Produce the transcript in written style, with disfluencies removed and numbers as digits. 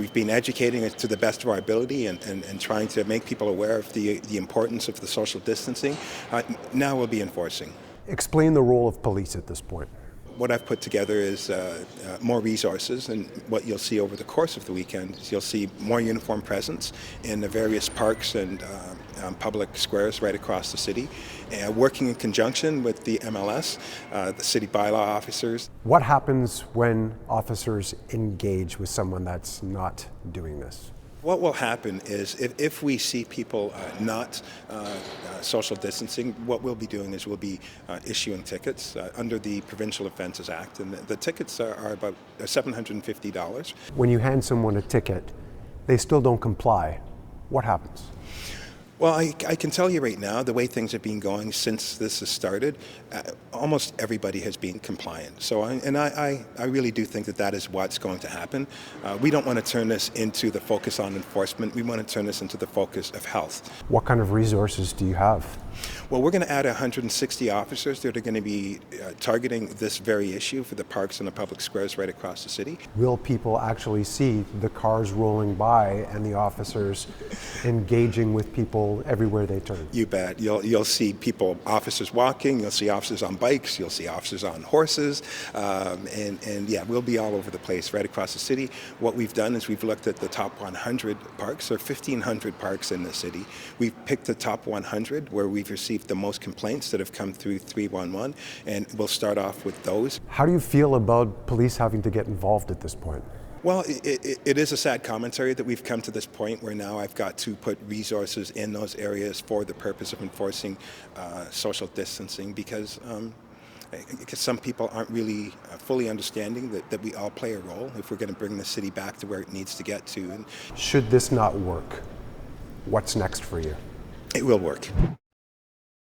we've been educating it to the best of our ability and trying to make people aware of the importance of the social distancing. Now we'll be enforcing. Explain the role of police at this point. What I've put together is more resources, and what you'll see over the course of the weekend is you'll see more uniform presence in the various parks and public squares right across the city, working in conjunction with the MLS, the city bylaw officers. What happens when officers engage with someone that's not doing this? What will happen is if we see people not social distancing, what we'll be doing is we'll be issuing tickets under the Provincial Offences Act, and the tickets are about $750. When you hand someone a ticket, they still don't comply. What happens? Well, I can tell you right now, the way things have been going since this has started, almost everybody has been compliant. So, I really do think that is what's going to happen. We don't want to turn this into the focus on enforcement. We want to turn this into the focus of health. What kind of resources do you have? Well, we're going to add 160 officers that are going to be targeting this very issue for the parks and the public squares right across the city. Will people actually see the cars rolling by and the officers engaging with people everywhere they turn? You bet. You'll see officers walking, you'll see officers on bikes, you'll see officers on horses, and yeah, we'll be all over the place right across the city. What we've done is we've looked at the top 100 parks. There are 1,500 parks in the city. We've picked the top 100 where we've received the most complaints that have come through 311, and we'll start off with those. How do you feel about police having to get involved at this point? Well, it is a sad commentary that we've come to this point where now I've got to put resources in those areas for the purpose of enforcing social distancing, because some people aren't really fully understanding that we all play a role if we're going to bring the city back to where it needs to get to. Should this not work, what's next for you? It will work.